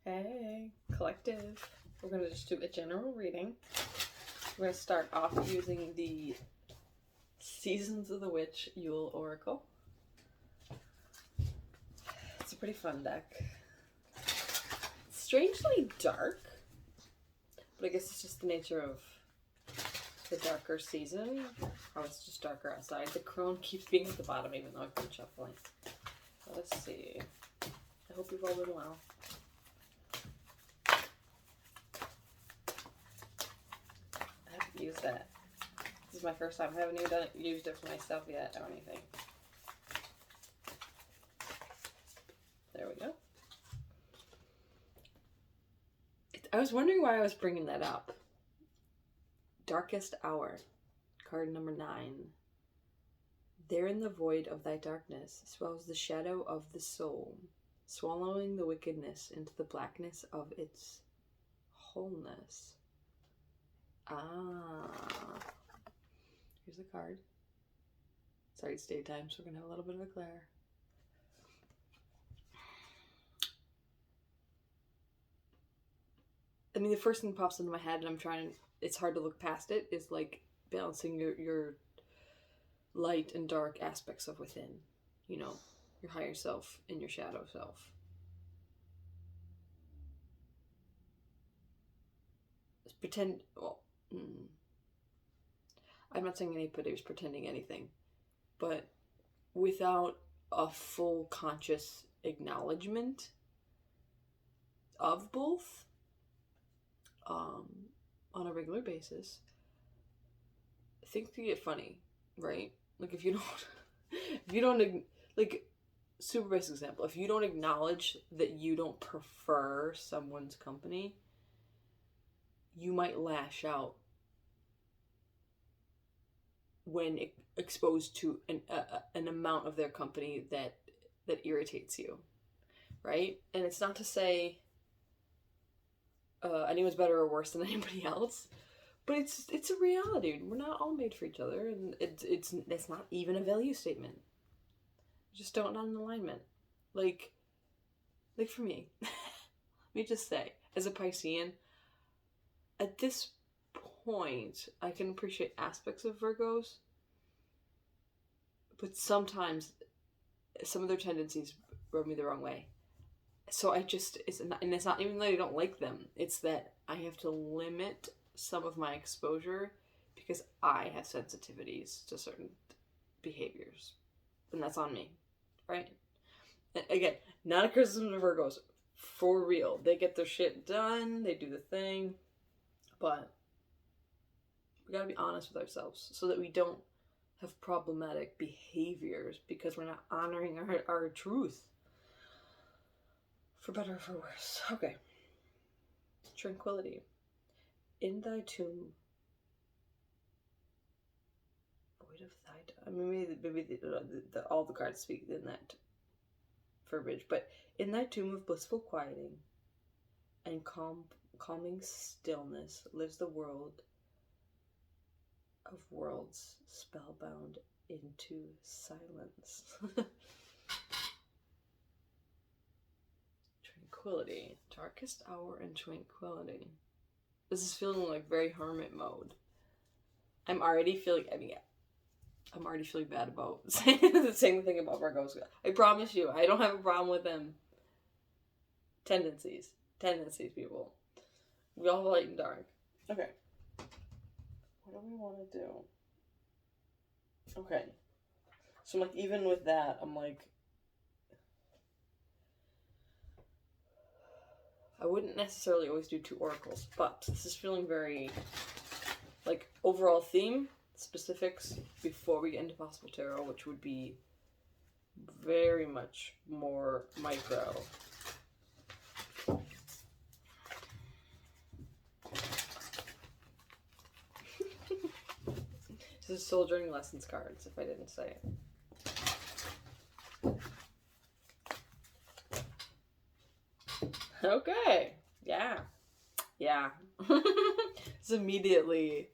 Hey, collective. We're going to just do a general reading. We're going to start off using the Seasons of the Witch Yule Oracle. It's a pretty fun deck. It's strangely dark, but I guess it's just the nature of the darker season. How it's just darker outside. The crone keeps being at the bottom even though I've been shuffling. So let's see. I hope you've all been well. Use that. This is my first time. I haven't even used it for myself yet or anything. There we go. I was wondering why I was bringing that up. Darkest Hour, card number 9. There in the void of thy darkness swells the shadow of the soul, swallowing the wickedness into the blackness of its wholeness. Here's the card. Sorry, it's daytime, so we're going to have a little bit of a glare. I mean, the first thing that pops into my head, and it's hard to look past it, is like balancing your light and dark aspects of within. You know, your higher self and your shadow self. I'm not saying anybody was pretending anything, but without a full conscious acknowledgement of both on a regular basis, things can get funny, right? Like if you don't like, super basic example, if you don't acknowledge that you don't prefer someone's company, you might lash out when exposed to an amount of their company that irritates you, right? And it's not to say anyone's better or worse than anybody else, but it's a reality. We're not all made for each other, and it's not even a value statement. Just not in alignment. Like for me, let me just say, as a Piscean, at this point, I can appreciate aspects of Virgos, but sometimes some of their tendencies rub me the wrong way. So it's not even that I don't like them, it's that I have to limit some of my exposure because I have sensitivities to certain behaviors, and that's on me, right? And again, not a criticism of Virgos, for real. They get their shit done, they do the thing, but we gotta be honest with ourselves so that we don't have problematic behaviors because we're not honoring our truth. For better or for worse. Okay. Tranquility. In thy tomb. Void of thy... I mean, maybe all the cards speak in that verbiage, but in thy tomb of blissful quieting and calming stillness lives the world of worlds spellbound into silence. Tranquility. Darkest hour and tranquility. This is feeling like very hermit mode. I'm already feeling bad about saying the same thing about Virgos. I promise you, I don't have a problem with them. Tendencies, people. We all have light and dark. Okay. What do we want to do? Okay. So, like, even with that, I'm like, I wouldn't necessarily always do 2 oracles, but this is feeling very, like, overall theme, specifics, before we get into possible tarot, which would be very much more micro. This is Soul Journey Lessons cards, if I didn't say it. Okay. Yeah. It's immediately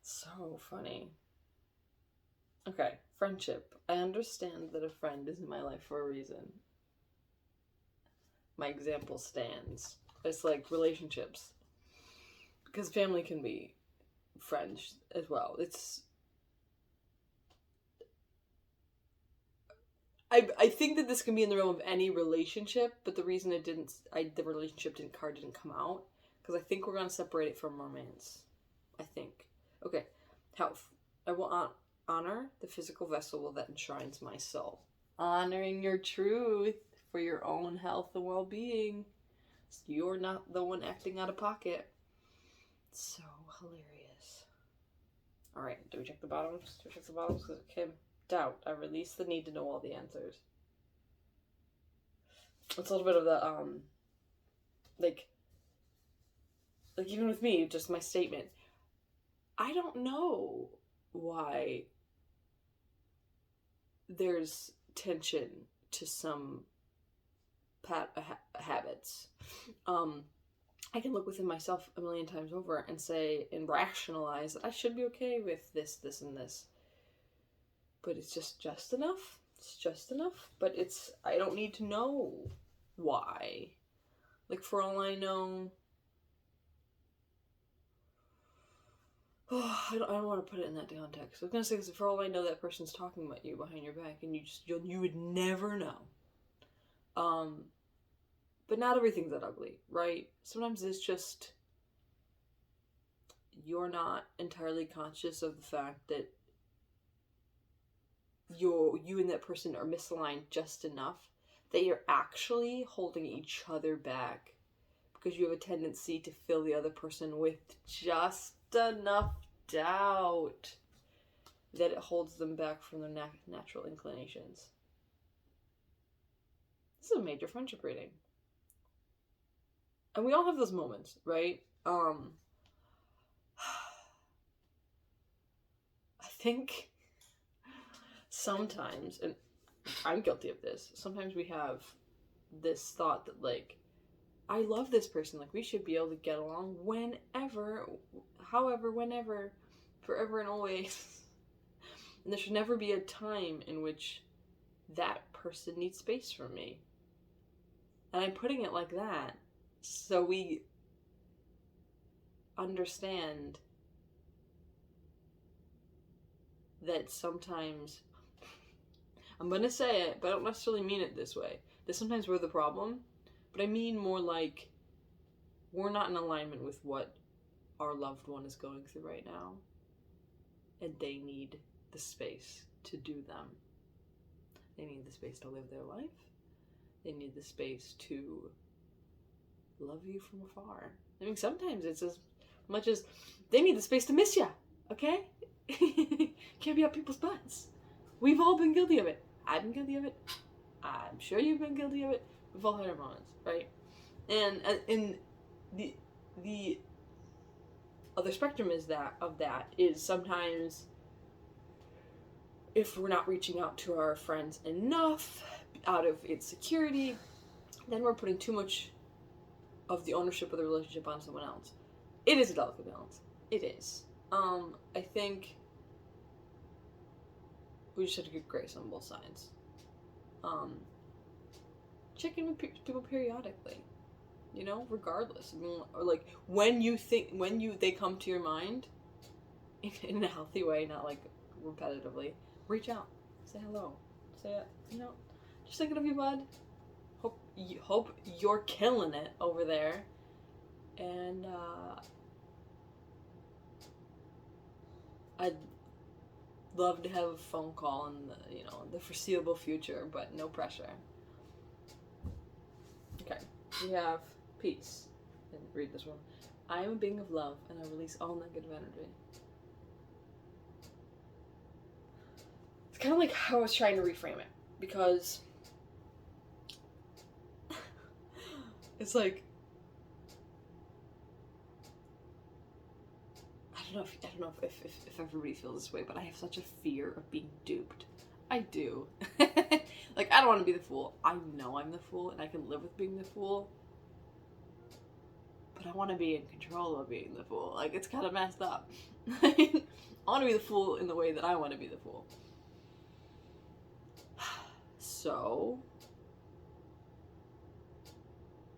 so funny. Okay. Friendship. I understand that a friend is in my life for a reason. my example stands. It's like relationships. Because family can be friends as well. I think that this can be in the realm of any relationship, but the reason the relationship card didn't come out, because I think we're going to separate it from romance. I think. Okay, health. I will honor the physical vessel that enshrines my soul. Honoring your truth for your own health and well-being. You're not the one acting out of pocket. So hilarious. Alright, do we check the bottoms? Because okay. Doubt. I release the need to know all the answers. It's a little bit of the, like even with me, just my statement. I don't know why there's tension to some habits. I can look within myself a million times over and say and rationalize that I should be okay with this, and this. But it's just enough. It's just enough. But I don't need to know why. Like, for all I know, I don't want to put it in that context. I was gonna say, because for all I know, that person's talking about you behind your back, and you would never know. But not everything's that ugly, right? Sometimes it's just you're not entirely conscious of the fact that you and that person are misaligned just enough that you're actually holding each other back because you have a tendency to fill the other person with just enough doubt that it holds them back from their natural inclinations. This is a major friendship reading. And we all have those moments, right? I think sometimes, and I'm guilty of this, sometimes we have this thought that, like, I love this person, like, we should be able to get along whenever, however, whenever, forever and always. And there should never be a time in which that person needs space from me. And I'm putting it like that so we understand that sometimes, I'm gonna say it, but I don't necessarily mean it this way, that sometimes we're the problem, but I mean more like we're not in alignment with what our loved one is going through right now, and they need the space to do them. They need the space to live their life. They need the space to love you from afar. I mean, sometimes it's as much as they need the space to miss you, okay? Can't be up people's butts. We've all been guilty of it. I've been guilty of it. I'm sure you've been guilty of it. We've all had our moments, right? And in the other spectrum is sometimes if we're not reaching out to our friends enough out of insecurity, then we're putting too much of the ownership of the relationship on someone else. It is a delicate balance. It is. I think we just have to get grace on both sides. Check in with people periodically, you know, regardless. I mean, or like when they come to your mind in a healthy way, not like repetitively, reach out, say hello, just thinking of you, bud. Hope you're killing it over there, and I'd love to have a phone call in the foreseeable future, but no pressure. Okay, we have peace. And read this one. I am a being of love, and I release all negative energy. It's kind of like how I was trying to reframe it, because it's like, I don't know if everybody feels this way, but I have such a fear of being duped. I do. Like, I don't want to be the fool. I know I'm the fool, and I can live with being the fool. But I want to be in control of being the fool. Like, it's kind of messed up. I want to be the fool in the way that I want to be the fool. So,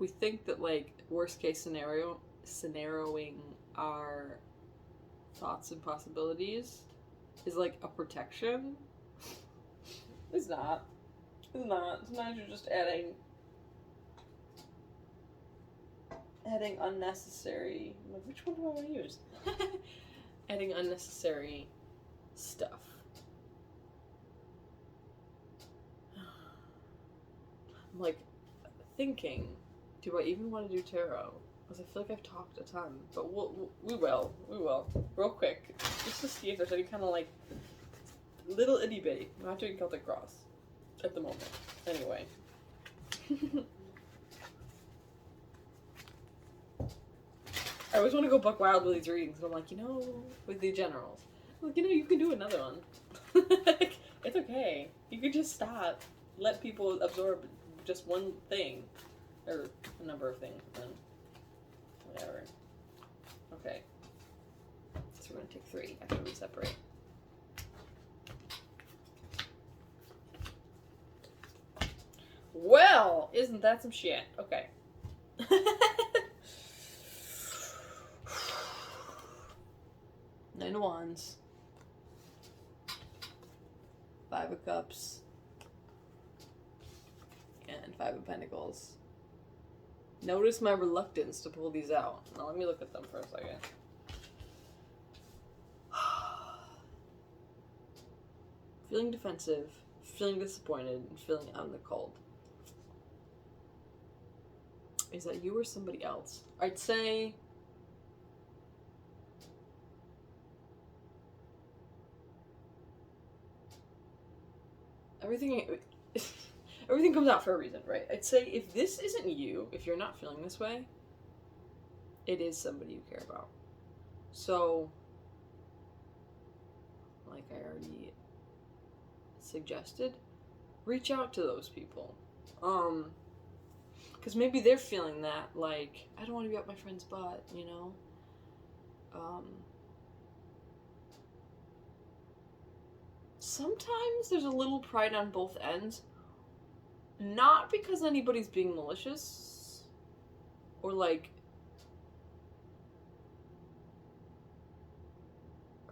we think that, like, worst case scenarioing our thoughts and possibilities is, like, a protection. It's not. It's not. Sometimes you're just adding unnecessary, like, which one do I want to use? Adding unnecessary stuff. I'm like thinking, do I even want to do tarot? Because I feel like I've talked a ton, but we will, real quick, just to see if there's any kind of, like, little itty bitty. I'm not doing Celtic Cross at the moment, anyway. I always want to go buck wild with these readings, and I'm like, with the generals, I'm like, you can do another one. It's okay. You could just stop, let people absorb just one thing, or a number of things, and whatever. Okay. So we're gonna take 3 after we separate. Well, isn't that some shit? Okay. Nine of Wands. 5 of Cups. And 5 of Pentacles. Notice my reluctance to pull these out. Now let me look at them for a second. Feeling defensive, feeling disappointed, and feeling out in the cold. Is that you or somebody else? I'd say everything comes out for a reason, right? I'd say if this isn't you, if you're not feeling this way, it is somebody you care about. So, like I already suggested, reach out to those people. Because maybe they're feeling that, like, I don't want to be up my friend's butt, Sometimes there's a little pride on both ends. Not because anybody's being malicious, or, like,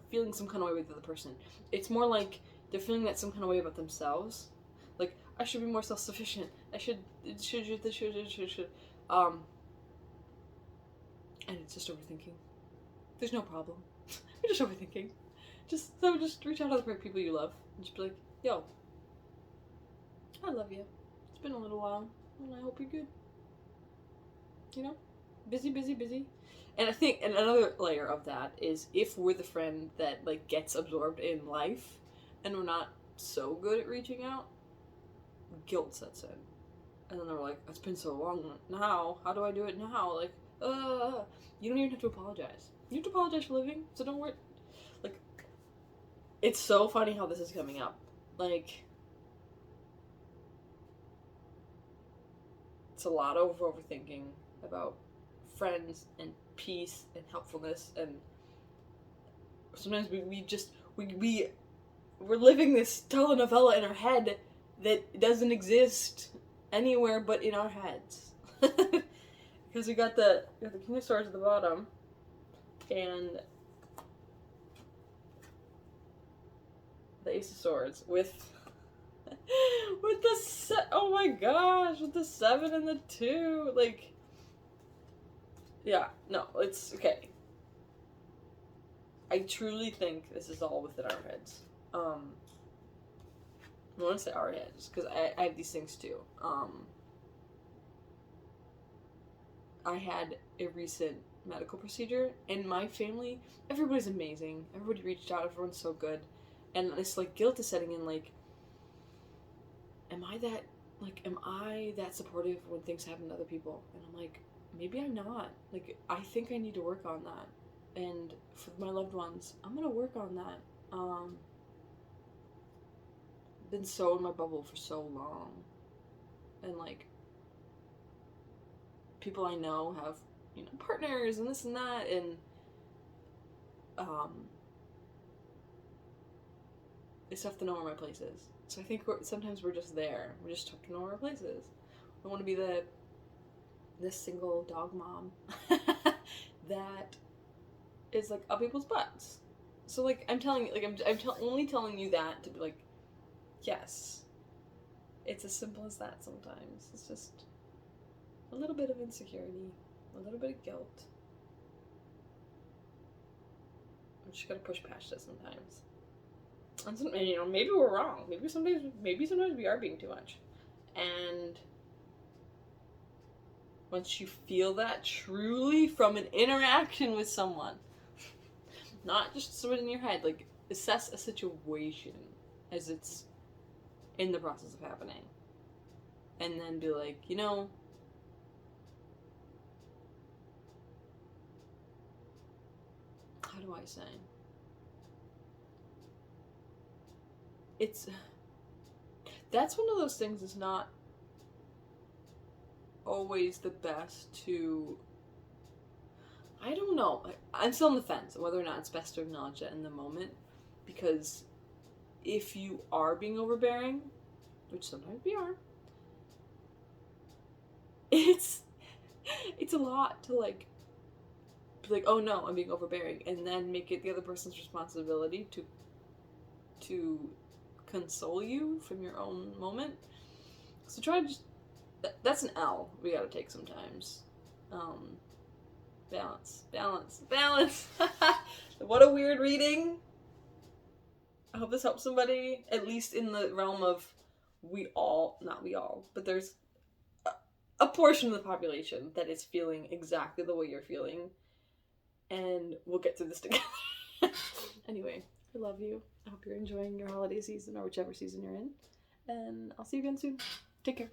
feeling some kind of way with the other person. It's more like they're feeling that some kind of way about themselves. Like, I should be more self-sufficient. I should. And it's just overthinking. There's no problem. We're just overthinking. Just reach out to the people you love and just be like, yo, I love you. It's been a little while, and I hope you're good. Busy. And I think, and another layer of that is if we're the friend that, like, gets absorbed in life, and we're not so good at reaching out, guilt sets in. And then they're like, it's been so long now, how do I do it now? Like, you don't even have to apologize. You have to apologize for living, so don't worry. Like, it's so funny how this is coming up. Like, it's a lot of overthinking about friends and peace and helpfulness, and sometimes we're living this telenovela in our head that doesn't exist anywhere but in our heads. Because we got the King of Swords at the bottom, and the Ace of Swords with oh my gosh, with the 7 and the 2, like, yeah, no, it's okay. I truly think this is all within our heads. I want to say our heads, because I have these things too. I had a recent medical procedure, and my family, everybody's amazing. Everybody reached out, everyone's so good. And this, like, guilt is setting in, like, am I that supportive when things happen to other people? And I'm like, maybe I'm not. Like, I think I need to work on that. And for my loved ones, I'm gonna work on that. Been so in my bubble for so long. And, like, people I know have, partners and this and that, and, it's tough to know where my place is. So I think sometimes we're just there. We're just tough to know where our place is. I want to be the this single dog mom that is like up people's butts. So like I'm telling you, like only telling you that to be like, yes, it's as simple as that. Sometimes it's just a little bit of insecurity, a little bit of guilt. We just gotta push past it sometimes. And you know, maybe we're wrong. Maybe sometimes we are being too much. And once you feel that truly from an interaction with someone, not just someone in your head, like assess a situation as it's in the process of happening. And then be like, you know, how do I say? That's one of those things that's not always the best to, I don't know. I'm still on the fence whether or not it's best to acknowledge it in the moment, because if you are being overbearing, which sometimes we are, it's a lot to like be like, oh no, I'm being overbearing, and then make it the other person's responsibility to console you from your own moment. So try to just, that's an L we gotta take sometimes. Balance. What a weird reading. I hope this helps somebody, at least in the realm of not we all, but there's a portion of the population that is feeling exactly the way you're feeling, and we'll get through this together. Anyway, I love you. I hope you're enjoying your holiday season or whichever season you're in, and I'll see you again soon. Take care.